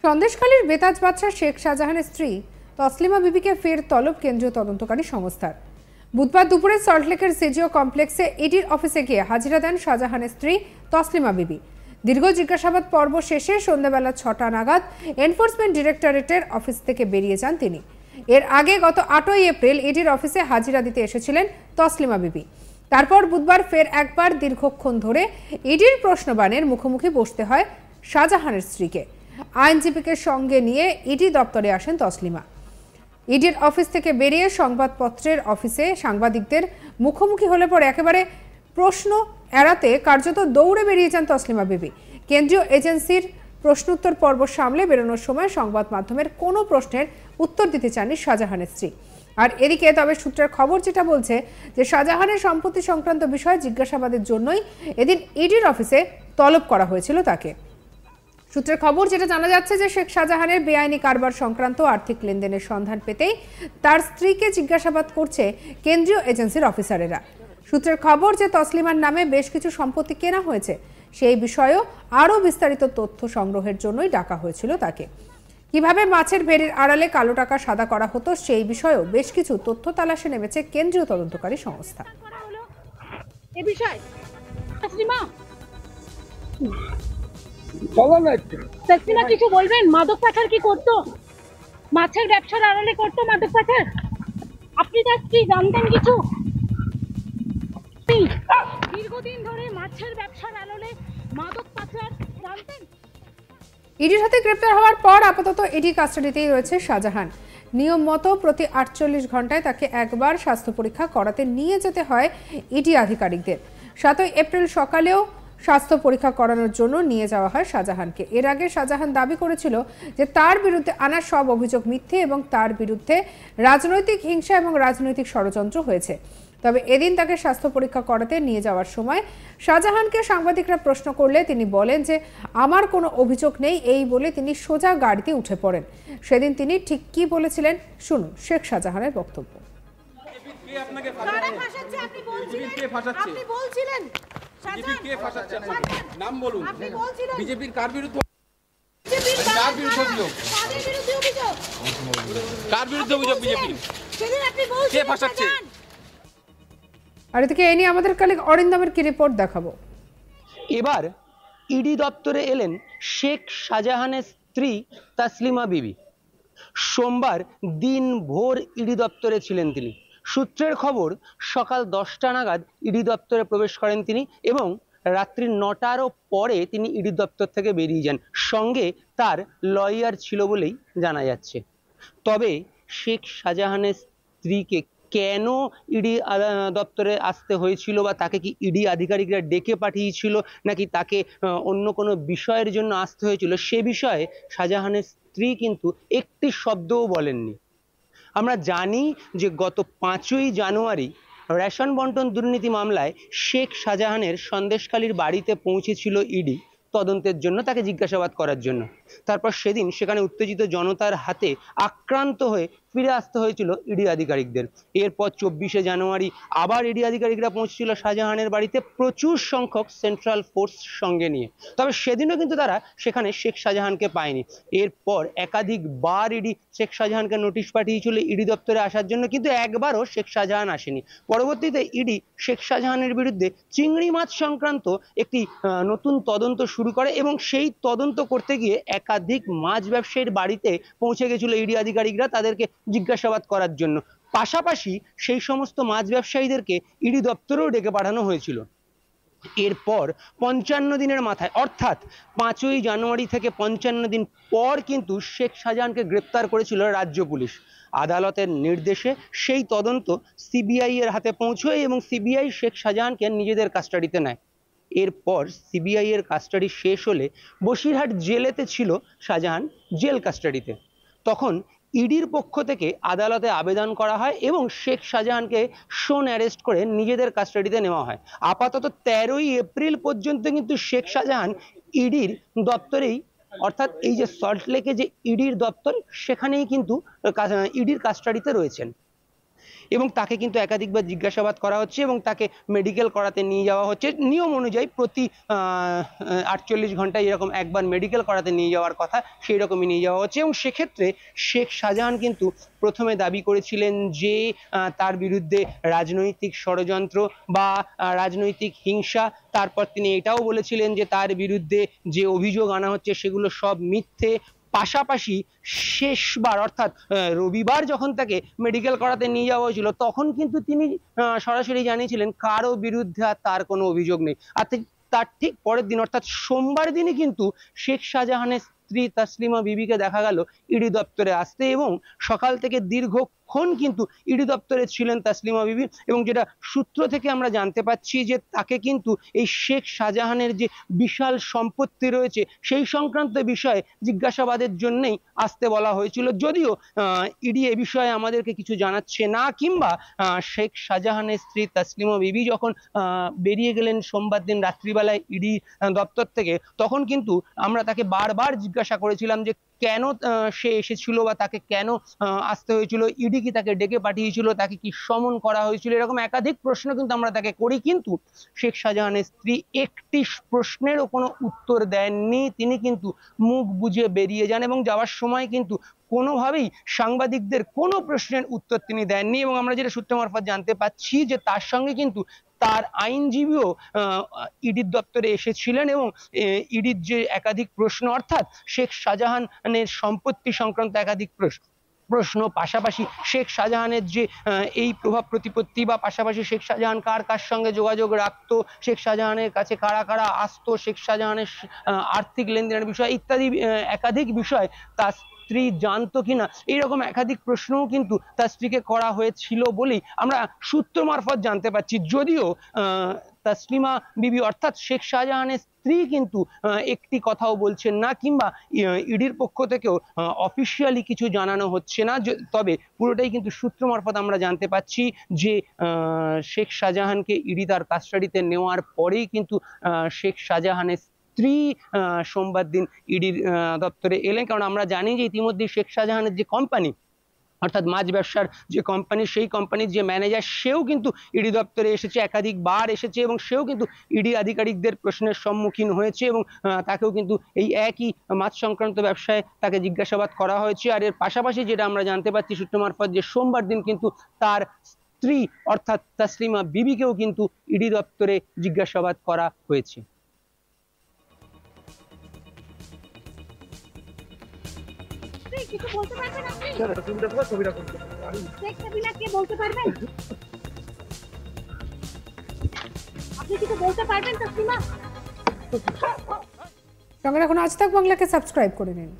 সন্দেশখালীর বেতাজ বাদশা শেখ শাহজাহানের স্ত্রী তসলিমা বিবিকে ফের তলব কেন্দ্রীয় তদন্তকারী সংস্থার। বুধবার দুপুরে সল্টলেকের সিজিও কমপ্লেক্সে ইডির অফিসে গিয়ে হাজিরা দেন শাহজাহানের স্ত্রী তসলিমা বিবি। দীর্ঘ জিজ্ঞাসাবাদ পর্ব শেষে সন্ধ্যাবেলা ৬টা নাগাদ এনফোর্সমেন্ট ডিরেক্টরেটের অফিস থেকে বেরিয়ে যান তিনি। এর আগে গত ৮ই এপ্রিল ইডির অফিসে হাজিরা দিতে এসেছিলেন তসলিমা বিবি। তারপর বুধবার ফের একবার দীর্ঘক্ষণ ধরে ইডির প্রশ্নবাণের মুখোমুখি বসতে হয় শাহজাহানের স্ত্রীকে। আইনজীবীকে সঙ্গে নিয়ে ইডি দপ্তরে আসেন তসলিমা। ইডির অফিস থেকে বেরিয়ে সংবাদপত্রের অফিসে সাংবাদিকদের মুখোমুখি হলে পরে একেবারে প্রশ্ন এড়াতে কার্যত দৌড়ে বেরিয়ে যান তসলিমা বিবি। কেন্দ্রীয় এজেন্সির প্রশ্নোত্তর পর্ব সামলে বেরোনোর সময় সংবাদ মাধ্যমের কোনো প্রশ্নের উত্তর দিতে চাননি শাহজাহানের স্ত্রী। আর এদিকে তবে সূত্রের খবর যেটা বলছে যে শাহজাহানের সম্পত্তি সংক্রান্ত বিষয়ে জিজ্ঞাসাবাদের জন্যই এদিন ইডির অফিসে তলব করা হয়েছিল তাকে। সূত্রের খবর যেটা জানা যাচ্ছে যে শেখ শাহজাহানের বেআইনি কারবার সংক্রান্ত আর্থিক লেনদেনের সন্ধান পেতেই তার স্ত্রীকে জিজ্ঞাসাবাদ করছে কেন্দ্রীয় এজেন্সির অফিসারেরা। সূত্রের খবর যে তসলিমার নামে বেশ কিছু সম্পত্তি কেনা হয়েছে, সেই বিষয়েও আরও বিস্তারিত তথ্য সংগ্রহের জন্যই ডাকা হয়েছিল তাকে। কিভাবে মাছের ভেড়ির আড়ালে কালো টাকা সাদা করা হতো সেই বিষয়েও বেশ কিছু তথ্য তালাশে নেমেছে কেন্দ্রীয় তদন্তকারী সংস্থা। তসলিমা কিছু বলবেন? মাদক পাচার কি করতো? মাছের ব্যবসার আড়ালে করতো মাদক পাচার? আপনি তার স্ত্রী জানতেন কিছু? দীর্ঘদিন ধরে মাছের ব্যবসার আড়ালে মাদক পাচার জানতেন? ইডির হাতে গ্রেপ্তার হওয়ার পর আপাতত ইডি কাস্টাডিতেই রয়েছে শাহজাহান। নিয়ম মতো প্রতি ৪৮ ঘন্টায় তাকে একবার স্বাস্থ্য পরীক্ষা করাতে নিয়ে যেতে হয় ইডি আধিকারিকদের। ৭ই এপ্রিল সকালেও স্বাস্থ্য পরীক্ষা করানোর জন্য নিয়ে যাওয়া হয় শাহজাহানকে। এর আগে শাহজাহান দাবি করেছিল যে তার বিরুদ্ধে আনা সব অভিযোগ মিথ্যে এবং তার বিরুদ্ধে রাজনৈতিক হিংসা এবং রাজনৈতিক ষড়যন্ত্র হয়েছে। তবে এদিন তাকে স্বাস্থ্য পরীক্ষা করাতে নিয়ে যাওয়ার সময় শাহজাহানকে সাংবাদিকরা প্রশ্ন করলে তিনি বলেন যে আমার কোনো অভিযোগ নেই, এই বলে তিনি সোজা গাড়িতে উঠে পড়েন। সেদিন তিনি ঠিক কি বলেছিলেন শুনুন শেখ শাহজাহানের বক্তব্য। নাম বলুন, বিজেপির কার বিরুদ্ধে অভিযোগ? বিজেপি কে ফাঁসাচ্ছে? আর এদিকে এই নিয়ে আমাদের কালিক অরিন্দমের কি রিপোর্ট দেখাবো। এবার ইডি দপ্তরে এলেন শেখ শাহজাহানের স্ত্রী তসলিমা বিবি। সোমবার দিন ভোর ইডি দপ্তরে ছিলেন তিনি। সূত্রের খবর সকাল 10টা নাগাদ ইডি দপ্তরে প্রবেশ করেন তিনি এবং রাত্রি 9টারও পরে তিনি ইডি দপ্তর থেকে বেরিয়ে যান। সঙ্গে তার লয়ার ছিল বলেই জানা যাচ্ছে। তবে শেখ শাহজাহানের স্ত্রীকে কেন ইডি দপ্তরে আসতে হয়েছিল বা তাকে কি ইডি আধিকারিকরা ডেকে পাঠিয়েছিল নাকি তাকে অন্য কোনো বিষয়ের জন্য আসতে হয়েছিল, সে বিষয়ে শাহজাহানের স্ত্রী কিন্তু একটি শব্দও বলেননি। আমরা জানি যে গত 5ই জানুয়ারি রেশন বন্টন দুর্নীতি মামলায় শেখ শাহজাহানের সন্দেশখালীর বাড়িতে পৌঁছেছিল ইডি তদন্তের জন্য, তাকে জিজ্ঞাসাবাদ করার জন্য। তারপর সেদিন সেখানে উত্তেজিত জনতার হাতে আক্রান্ত হয়ে ফিরে আসতে হয়েছিল ইডি আধিকারিকদের। এরপর 24শে জানুয়ারি আবার ইডি আধিকারিকরা পৌঁছেছিল শাহজাহানের বাড়িতে প্রচুর সংখ্যক সেন্ট্রাল ফোর্স সঙ্গে নিয়ে। তবে সেদিনও কিন্তু তারা সেখানে শেখ শাহজাহানকে পায়নি। এরপর একাধিকবার ইডি শেখ শাহজাহানকে নোটিশ পাঠিয়েছিল ইডি দপ্তরে আসার জন্য, কিন্তু একবারও শেখ শাহজাহান আসেনি। পরবর্তীতে ইডি শেখ শাহজাহানের বিরুদ্ধে চিংড়ি মাছ সংক্রান্ত একটি নতুন তদন্ত শুরু করে এবং সেই তদন্ত করতে গিয়ে একাধিক মাছ ব্যবসায়ীর বাড়িতে পৌঁছে গেছিল ইডি আধিকারিকরা তাদেরকে জিজ্ঞাসাবাদ করার জন্য। পাশাপাশি সেই সমস্ত মাছ ব্যবসায়ীদেরকে ইডি দপ্তরেও ডেকে পাঠানো হয়েছিল। এরপর 55 দিনের মাথায় অর্থাৎ 5ই জানুয়ারি থেকে 55 দিন পর কিন্তু শেখ শাহজাহানকে গ্রেপ্তার করেছিল রাজ্য পুলিশ। আদালতের নির্দেশে সেই তদন্ত সিবিআই এর হাতে পৌঁছয় এবং সিবিআই শেখ শাহজাহানকে নিজেদের কাস্টাডিতে নেয়। এরপর সিবিআই এর কাস্টাডি শেষ হলে বসিরহাট জেলেতে ছিল শাহজাহান, জেল কাস্টাডিতে। তখন ইডির পক্ষ থেকে আদালতে আবেদন করা হয় এবং শেখ শাহজাহানকে শোন অ্যারেস্ট করে নিজেদের কাস্টাডিতে নেওয়া হয়। আপাতত 13ই এপ্রিল পর্যন্ত কিন্তু শেখ শাহজাহান ইডির দপ্তরেই, অর্থাৎ এই যে সল্টলেকে যে ইডির দপ্তর, সেখানেই কিন্তু ইডির কাস্টাডিতে রয়েছেন। এবং তাকে কিন্তু একাধিকবার জিজ্ঞাসাবাদ করা হচ্ছে এবং তাকে মেডিকেল করাতে নিয়ে যাওয়া হচ্ছে। নিয়ম অনুযায়ী প্রতি 48 ঘন্টায় এরকম একবার মেডিকেল করাতে নিয়ে যাওয়ার কথা, সেই রকমই নিয়ে যাওয়া হচ্ছে। এবং সেক্ষেত্রে শেখ শাহজাহান কিন্তু প্রথমে দাবি করেছিলেন যে তার বিরুদ্ধে রাজনৈতিক ষড়যন্ত্র বা রাজনৈতিক হিংসা। তারপর তিনি এটাও বলেছিলেন যে তার বিরুদ্ধে যে অভিযোগ আনা হচ্ছে সেগুলো সব মিথ্যে। পাশাপাশি শেষবার অর্থাৎ রবিবার যখন তাকে মেডিকেল করাতে নিয়ে যাওয়া হয়েছিল তখন কিন্তু তিনি সরাসরি জানিয়েছিলেন কারো বিরুদ্ধে আর তার কোনো অভিযোগ নেই। আর তার ঠিক পরের দিন অর্থাৎ সোমবার দিনই কিন্তু শেখ শাহজাহানের স্ত্রী তাসলিমা বিবিকে দেখা গেল ইডি দপ্তরে আসতে এবং সকাল থেকে দীর্ঘক্ষণ কিন্তু ইডি দপ্তরে ছিলেন তাসলিমা বিবি। এবং যেটা সূত্র থেকে আমরা জানতে পাচ্ছি যে তাকে কিন্তু এই শেখ শাহজাহানের যে বিশাল সম্পত্তি রয়েছে সেই সংক্রান্ত বিষয়ে জিজ্ঞাসাবাদের জন্যই আসতে বলা হয়েছিল। যদিও ইডি এ বিষয়ে আমাদেরকে কিছু জানাচ্ছে না, কিংবা শেখ শাহজাহানের স্ত্রী তাসলিমা বিবি যখন বেরিয়ে গেলেন সোমবার দিন রাত্রিবেলায় ইডি দপ্তর থেকে, তখন কিন্তু আমরা তাকে বারবার জিজ্ঞাসা করেছিলাম যে কেন সে এসেছিল বা তাকে কেন আসতে হয়েছিল, ইডি কি তাকে ডেকে পাঠিয়েছিল, তাকে কি সমন করা হয়েছিল, এরকম একাধিক প্রশ্ন কিন্তু আমরা তাকে করি। কিন্তু শেখ শাহজাহানের স্ত্রী একটি প্রশ্নেরও কোনো উত্তর দেননি। তিনি কিন্তু মুখ বুজে বেরিয়ে যান এবং যাওয়ার সময় কিন্তু কোনোভাবেই সাংবাদিকদের কোনো প্রশ্নের উত্তর তিনি দেননি। এবং আমরা যেটা সূত্র মারফত জানতে পাচ্ছি যে তার সঙ্গে কিন্তু তার আইনজীবীও ইডির দপ্তরে এসেছিলেন এবং ইডির যে একাধিক প্রশ্ন অর্থাৎ শেখ শাহজাহানের সম্পত্তি সংক্রান্ত একাধিক প্রশ্ন, পাশাপাশি শেখ শাহজাহানের যে এই প্রভাব প্রতিপত্তি বা পাশাপাশি শেখ শাহজাহান কার কার সঙ্গে যোগাযোগ রাখতো, শেখ শাহজাহানের কাছে কারা কারা আসতো, শেখ শাহজাহানের আর্থিক লেনদেনের বিষয় ইত্যাদি একাধিক বিষয় তার স্ত্রী জানতো কিনা, এইরকম একাধিক প্রশ্নও কিন্তু তার স্ত্রীকে করা হয়েছিল বলেই আমরা সূত্র মারফত জানতে পারছি। যদিও তাসলিমা বিবি অর্থাৎ শেখ শাহজাহানের স্ত্রী কিন্তু একটি কথাও বলছেন না, কিংবা ইডির পক্ষ থেকেও অফিসিয়ালি কিছু জানানো হচ্ছে না। তবে পুরোটাই কিন্তু সূত্র মারফত আমরা জানতে পাচ্ছি যে শেখ শাহজাহানকে ইডি তার কাস্টাডিতে নেওয়ার পরেই কিন্তু শেখ শাহজাহানের স্ত্রী সোমবার দিন ইডির দপ্তরে এলেন। কারণ আমরা জানি যে ইতিমধ্যে শেখ শাহজাহানের যে কোম্পানি অর্থাৎ মাছ ব্যবসার যে কোম্পানি, সেই কোম্পানির যে ম্যানেজার সেও কিন্তু ইডি দপ্তরে এসেছে, একাধিকবার এসেছে এবং সেও কিন্তু ইডি আধিকারিকদের প্রশ্নের সম্মুখীন হয়েছে এবং তাকেও কিন্তু এই একই মাছ সংক্রান্ত ব্যবসায় তাকে জিজ্ঞাসাবাদ করা হয়েছে। আর এর পাশাপাশি যেটা আমরা জানতে পারছি সূত্র মারফত যে সোমবার দিন কিন্তু তার স্ত্রী অর্থাৎ তাসলিমা বিবিকেও কিন্তু ইডি দপ্তরে জিজ্ঞাসাবাদ করা হয়েছে। কিছু বলতে পারবেন আপনি? শেখ সাবিনা কে বলতে পারবেন? আপনি কিছু বলতে পারবেন তাসলিমা? সঙ্গে রাখুন আজ তাক বাংলাকে সাবস্ক্রাইব করে নিন।